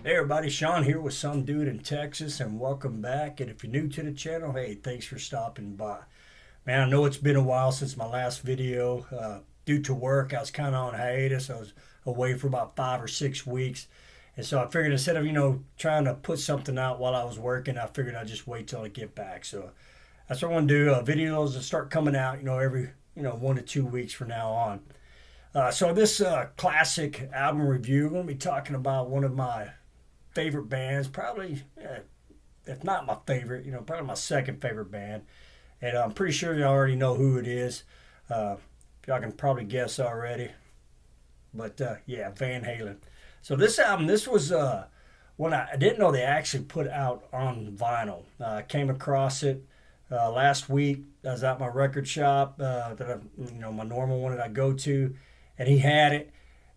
Hey everybody, Sean here with some dude in Texas, and welcome back. And if you're new to the channel, hey, thanks for stopping by. Man, I know it's been a while since my last video. Due to work, I was kind of on hiatus. I was away for about 5 or 6 weeks. And so I figured instead of, trying to put something out while I was working, I figured I'd just wait till I get back. So that's what I want to do. Videos that start coming out, every, 1 to 2 weeks from now on. So this classic album review, we're going to be talking about one of my favorite bands, probably, if not my favorite, probably my second favorite band. And I'm pretty sure you already know who it is. Uh, y'all can probably guess already. But yeah, Van Halen. So this album, this was one I didn't know they actually put out on vinyl. I came across it last week. I was at my record shop my normal one that I go to, and he had it.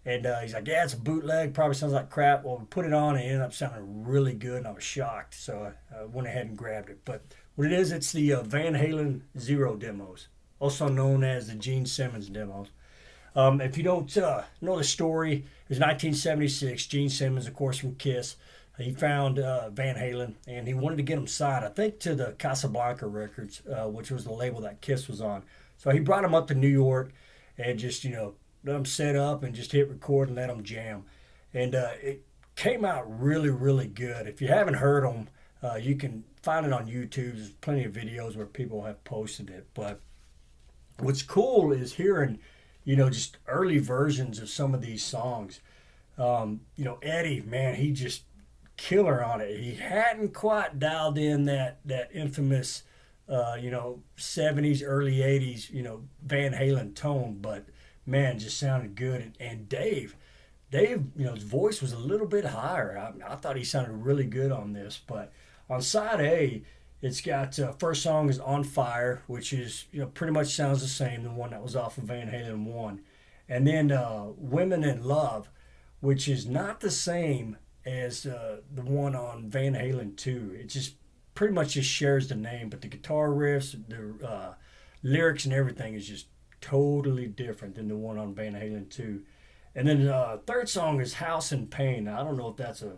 And he's like, yeah, it's a bootleg. Probably sounds like crap. Well, we put it on and it ended up sounding really good, and I was shocked. So I went ahead and grabbed it. But what it is, it's the Van Halen Zero demos, also known as the Gene Simmons demos. If you don't know the story, it was 1976. Gene Simmons, of course, from Kiss. He found Van Halen, and he wanted to get him signed, I think, to the Casablanca Records, which was the label that Kiss was on. So he brought him up to New York and just, let them set up and just hit record and let them jam. And it came out really, really good. If you haven't heard them, you can find it on YouTube. There's plenty of videos where people have posted it. But what's cool is hearing, just early versions of some of these songs. Eddie, man, he just killer on it. He hadn't quite dialed in that infamous, 70s, early 80s, Van Halen tone, but man, just sounded good. And Dave, his voice was a little bit higher. I thought he sounded really good on this. But on side A, it's got first song is On Fire, which is pretty much sounds the same, the one that was off of Van Halen 1. And then Women in Love, which is not the same as the one on Van Halen 2. It just pretty much just shares the name, but the guitar riffs, the lyrics and everything is just totally different than the one on Van Halen 2. And then the third song is House in Pain. Now, I don't know if that's a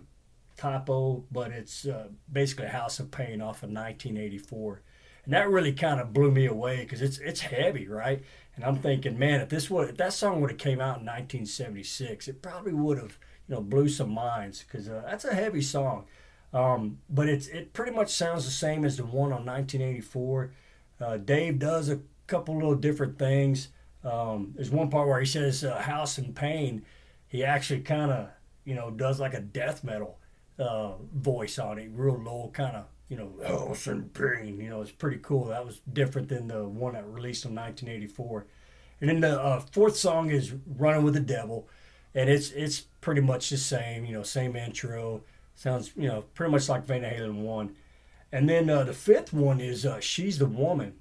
typo, but it's basically House of Pain off of 1984. And that really kind of blew me away because it's heavy, right? And I'm thinking, man, if that song would have came out in 1976, it probably would have blew some minds because that's a heavy song. But it pretty much sounds the same as the one on 1984. Dave does a couple little different things. There's one part where he says "House in Pain." He actually kind of does like a death metal voice on it, real low, kind of House in Pain. It's pretty cool. That was different than the one that released in 1984. And then the fourth song is "Running with the Devil," and it's pretty much the same. Same intro. Sounds pretty much like Van Halen 1. And then the fifth one is "She's the Woman."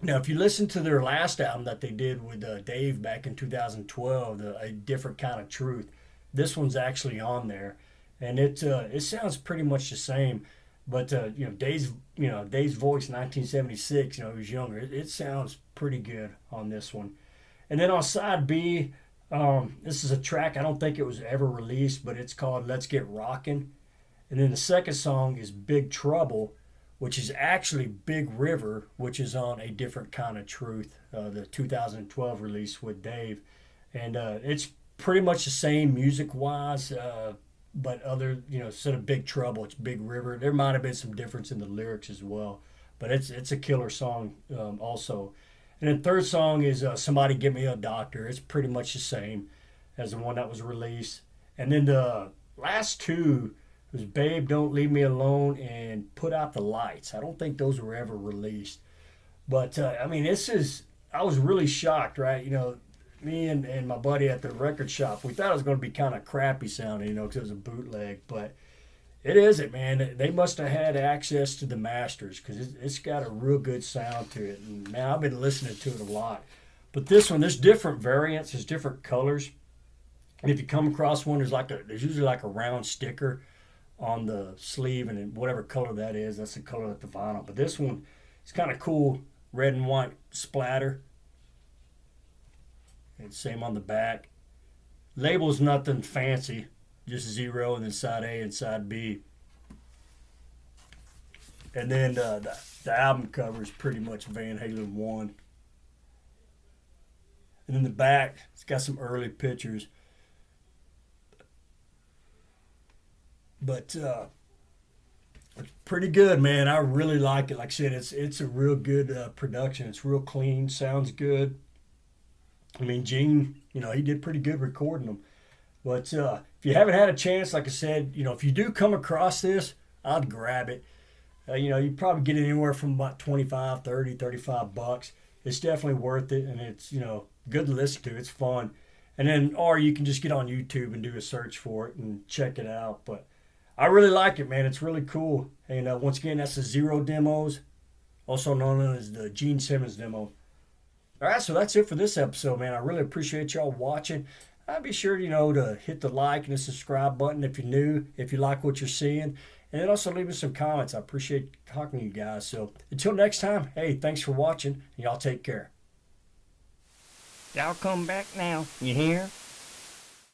Now, if you listen to their last album that they did with Dave back in 2012, A Different Kind of Truth, this one's actually on there, and it sounds pretty much the same. But Dave's voice in 1976, he was younger. It sounds pretty good on this one. And then on side B, this is a track I don't think it was ever released, but it's called "Let's Get Rockin'." And then the second song is "Big Trouble," which is actually Big River, which is on A Different Kind of Truth, the 2012 release with Dave. And it's pretty much the same music-wise, but instead of Big Trouble, it's Big River. There might have been some difference in the lyrics as well, but it's a killer song also. And then third song is "Somebody Give Me a Doctor." It's pretty much the same as the one that was released. And then the last two was "Babe, Don't Leave Me Alone" and "Put Out the Lights." I don't think those were ever released. But, I was really shocked, right? Me and my buddy at the record shop, we thought it was going to be kind of crappy sounding, because it was a bootleg. But it isn't, man. They must have had access to the masters because it's got a real good sound to it. And, man, I've been listening to it a lot. But this one, there's different variants, there's different colors. And if you come across one, there's usually like a round sticker on the sleeve, and whatever color that is, that's the color at the vinyl. But this one, it's kind of cool, red and white splatter. And same on the back. Label's nothing fancy, just zero, and then side A and side B. And then the album cover is pretty much Van Halen 1. And in the back, it's got some early pictures. But it's pretty good, man. I really like it. Like I said, it's a real good production. It's real clean, sounds good. I mean, Gene, he did pretty good recording them. But if you haven't had a chance, like I said, if you do come across this, I'd grab it. You probably get it anywhere from about 25, 30, 35 bucks. It's definitely worth it, and it's, good to listen to. It's fun. And then, or you can just get on YouTube and do a search for it and check it out. But I really like it, man. It's really cool. And once again, that's the Zero demos, also known as the Gene Simmons demo. All right, so that's it for this episode, man. I really appreciate y'all watching. Be sure, to hit the like and the subscribe button if you're new, if you like what you're seeing. And then also leave me some comments. I appreciate talking to you guys. So until next time, hey, thanks for watching. And y'all take care. Y'all come back now. You hear?